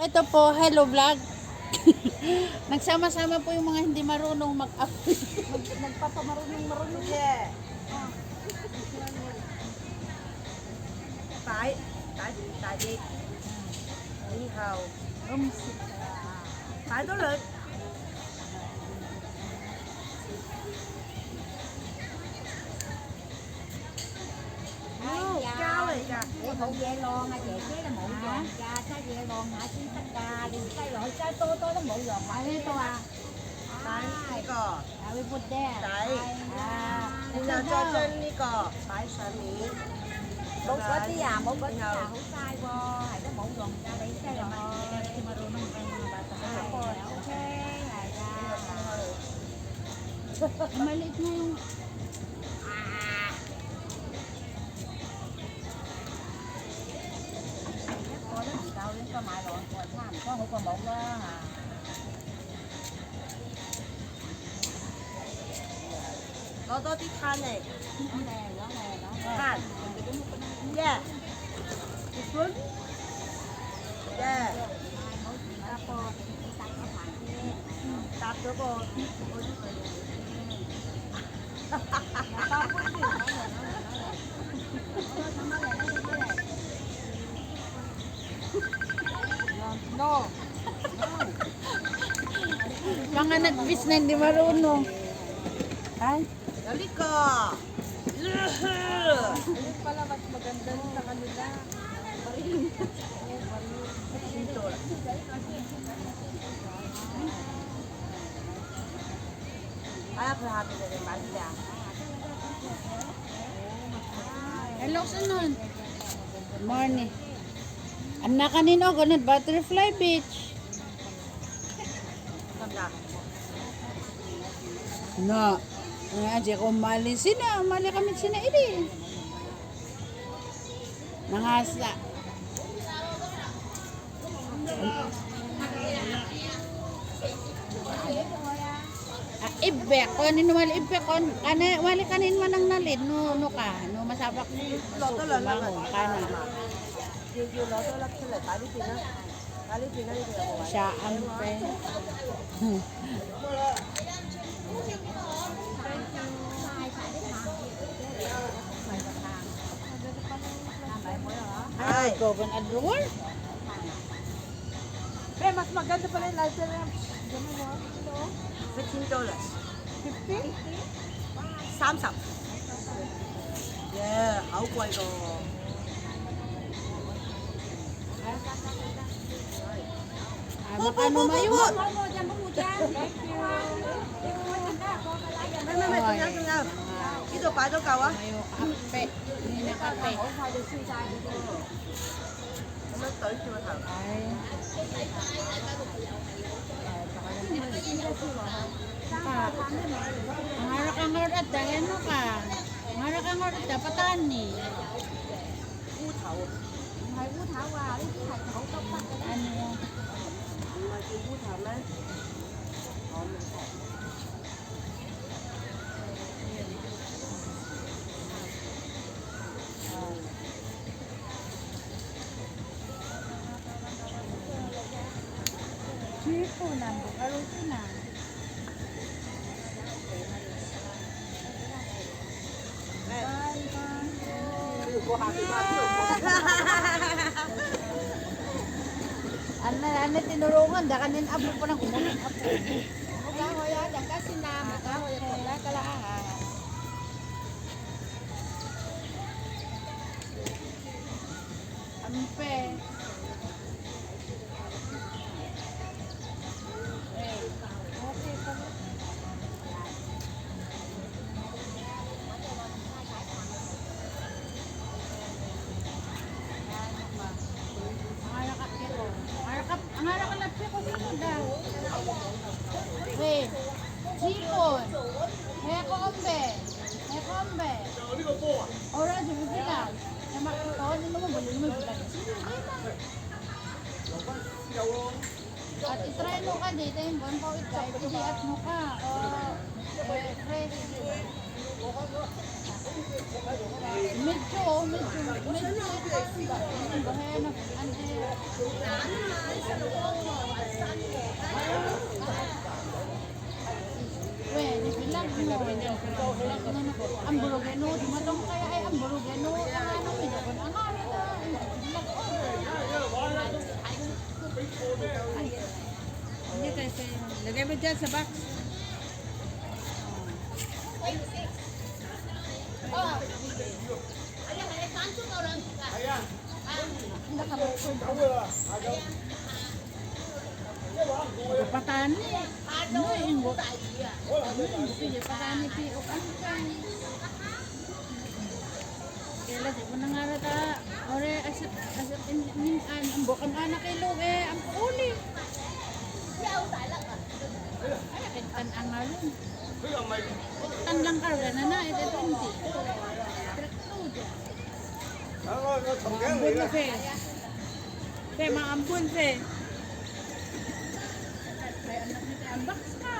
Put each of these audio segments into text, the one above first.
ito po, hello vlog. Nagsama-sama po yung mga hindi marunong mag-upload. Nagpapamarunong-marunong. Yeah. Phải, tại vì đi hầu. Phải tố lực. Cao rồi kìa. Để mụ về lon hả chị? Chứ là mụ giòn cha, cha về lon hả? Chứ tất cả đi cái loại cha tôi nó mụ giòn mà đi tôi à. Đấy, 이거. We put there. Đấy. À. Nào cho chân 이거. Phải sợi mì. Một có tí à, một có tí à, không sai vô. Hay cái mụ giòn cha lấy cái rồi. Ok, hay ra. Maliit na yung... Có đó chị đâu đến có mại rồi, còn tham có hữu còn bụng đó hả? Nó có tí than này. Đó nè, đó nè, đó. Than. Yeah. It's good. Yeah. Tạp nữa cô. No. Mga nag-fish na hindi marunong. Ay, Dali ka. Pala mas maganda sa kanila. Kaya perhati na rin banda. hello sunod. Good morning. Anak kanino, ganun, Butterfly Beach. Ganda. No. Nga, kung mali sina, mali kami sina ini. Nangasa. Ibek, kung ano mali ibek, wali kanin man ang nalid, no ka, no masapak. Loto lang lang. Kana. Yung loto lang sila. Tali sila. Tali sila yung ginagawa. Siya ampe. Ay, go ban adwar. Eh, mas maganda pala yung laser lamp. $15. 50? Samsung. Yeah, 好貴㗎。Baka ano mayo. Mo dyan, mo dyan. Thank you. May,仲有。呢度擺咗嚿啊。 Mayo kape. Hindi na kape. 咁樣懟住個頭。 Ay. Ang harap ang harap at dahil mo ka. Ang harap ang harap dapat tani. 烏頭，唔係烏頭啊，呢啲係土篤得嘅。 Ano? 唔係叫烏頭咩？我唔識。Chipo na. Bukaruto na. Ano tinulungan? Dakanin abo pa ng umunin abo. Kahoy ah, dyan kasi na. Kahoy at wala kalaahan. Ampe. Okay, pala. Ang harap ang lapsi ko sino daw. Wait. Sipon. Heko ombe. Heko ombe. Ora, dibibilang. Na makito, hindi mo bali mo bilang. At itry mo ka dito, yung buwan pa itry, pili at mo ka. O, fresh. Medyo. Medyo. Bahay na, ante. dyan sa box. Patani. No, ingo. Sige, patani pi o ano kan. Kailan di mo nangarata. Ore asap in ang bukan anak kilo ang uli. Ay, kan ang alun. Kan lang karga na ito hindi. Maambun na, Fe. Fe, maambun, Fe. Kaya anak nito ang box ka.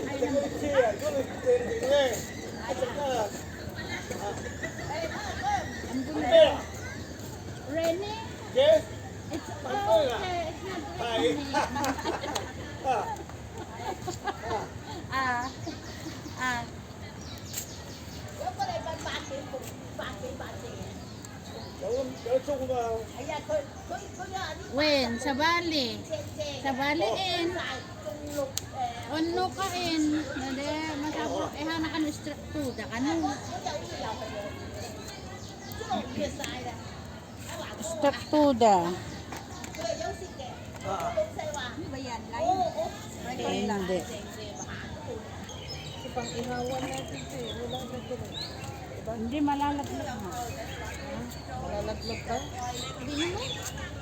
Ay, Cái ang chi à, cái này tiền thì nghe. box. Rene, Yes. it's okay. It's not raining. Ah. Đỡ chung vào. When? Sa Bali. Sa Bali in. Ano ka in? Nade, masapos. Eh, hana ka no struktura ka no. Struktura. Ano ba yan? Line? Hindi. Kasi pang ihawan natin, Fe. Wala na dyan. Diba? Hindi malalaglag mo. Malalaglag ka? Hindi naman.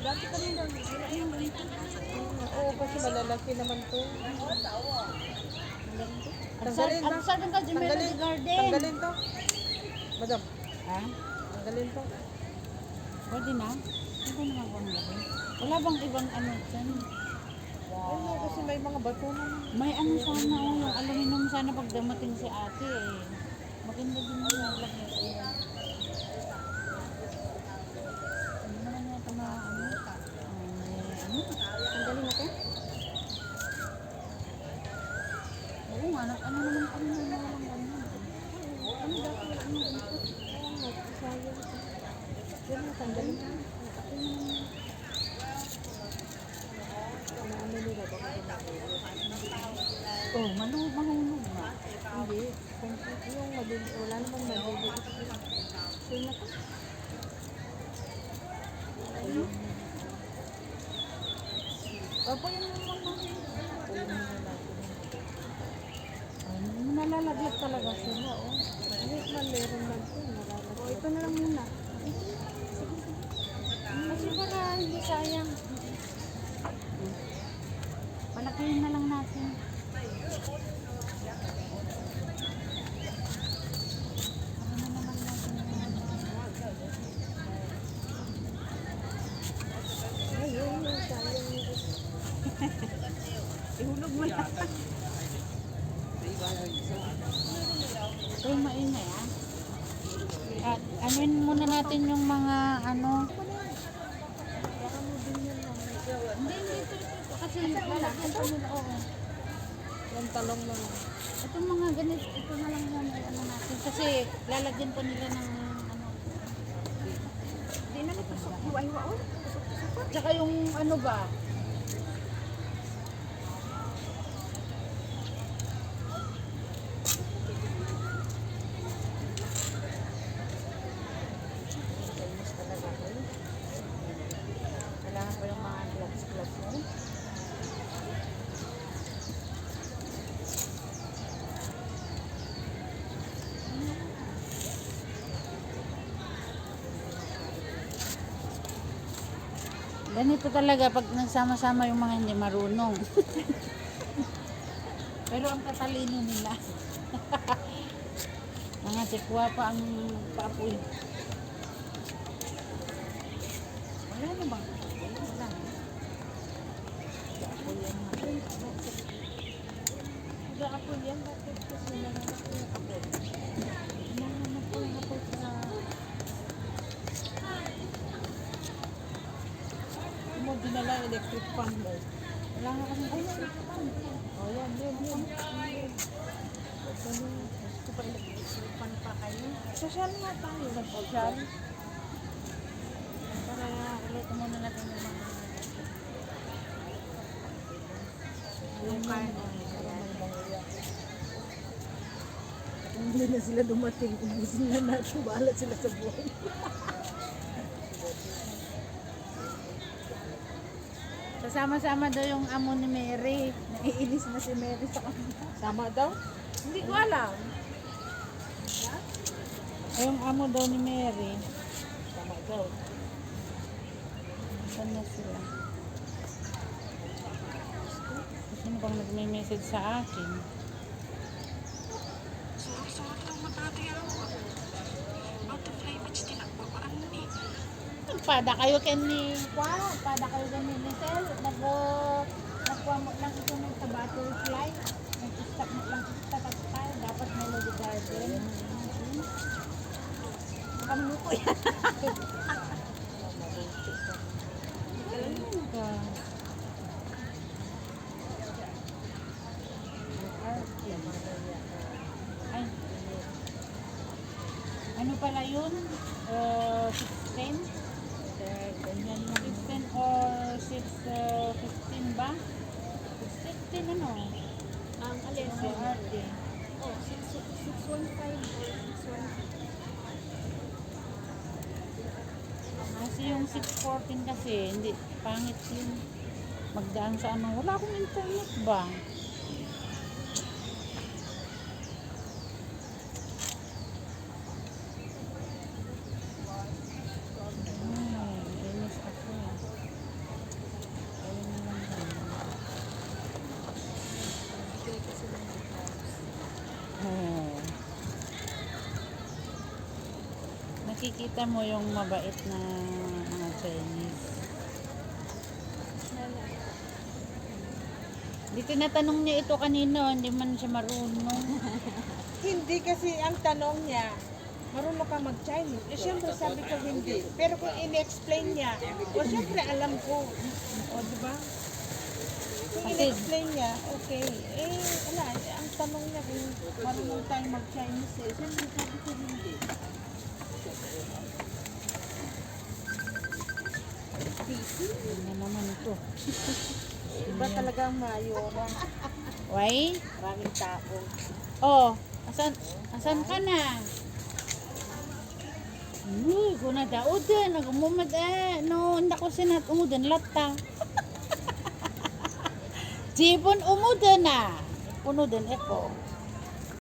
Dati kami lang. Oo, kasi malalaki naman to. Tanggalin ba? Ang sarang ka, Jimena Tanggalin. di garden. Tanggalin to. Madam, Ha? tanggalin to. Pwede na? Hindi naman bang gawin. Wala bang ibang ano dyan? Ano, kasi may mga bato naman. May ano sana, oh, yung aluminum sana pag damating si ate eh. Maganda din yung naglagay ko yan. Ano naman yata na ano? Ano? Tanggalin natin? Oo nga, ano naman kami na naman ganyan. Ano dati ano dito? Sayang. Yan na, tanggalin ka. Ano nila, baka Oh, mahulog na. hindi. Yung mabili, wala namang mabili. Sure na to? Opo, yun lang lang nalalaglag talaga sila, oh. Kahit man meron man to, malalagay. Oh, ito na lang muna. Kasi para hindi sayang. Palakihin na lang natin. Ano na naman natin Ayun, sayang. ihulog mo na. Ito yung maingay, ah. At anuin muna natin yung mga ano. Hindi, ito. Kasi lalagyan pa nila, oo. Yung talong lang. Itong mga ganito, ito na lang yung ano natin. Kasi lalagyan pa nila ng ano. Hindi na napasok. Hiwa-hiwa, oh. Tsaka yung ano ba? Kailangan pa yung mga gloves mo. Ganito talaga pag nagsama-sama yung mga hindi marunong. Pero ang tatalino nila. Mga sikwa pa ang paapoy. Wala na bang? Wala na. Paapoy yan natin. Nag-aapol yan, bakit kasi nanganak ko yung apol? Nanganap ko yung apoy sa... Mo dinala electric fan mo. Wala nga kami electric fan. Oh, yan. Gusto pa electric fan pa kayo. Social nga tayo. Social. Para ulit muna natin yung mga... Yung karne. hindi na sila dumating. Ubusin na natin. Bahala sila sa buhay. Kasama-sama daw yung amo ni Mary. Naiinis na si Mary sa kanila. Sama daw? Hindi ko alam. Yung amo daw ni Mary. Sama daw. Saan na sila? Sino bang nagme-message sa akin? Pada kayo ni pada kayo ni Lisel. Nagkuha mo lang ito ng sa butterfly. Nag-stop mo lang sa tayo. Dapat Melody Garden. Kamuko yan. Galing ka. Ay. Ano pala yun? 16? 16 or 6:15 ba? 6:15 ano? Ang alin? Sa arte. Oh, 615 or 615. Kasi yung 6:14 kasi, hindi, pangit yun. Magdaan sa ano, wala akong internet ba? Inis ako. Ayun na lang ba? Nakikita mo yung mabait na mga Chinese. Di tinatanong niya ito kanino, hindi man siya marunong. Hindi kasi ang tanong niya, marunong ka mag-Chinese. Eh, siyempre sabi ko hindi. Pero kung in-explain niya, o siyempre alam ko. O, di ba? Kung Kasi- in-explain niya, okay. Eh, wala. Ang tanong niya kung marunong tayo mag-Chinese eh. Siyempre sabi ko hindi. Ano na naman ito? Iba talagang mayo. Why? Maraming tao. Oh, asan ka na? Guna daudan, nagumumad no, hindi ko sinat umudan lata. Jibon umudan na. Puno din ako.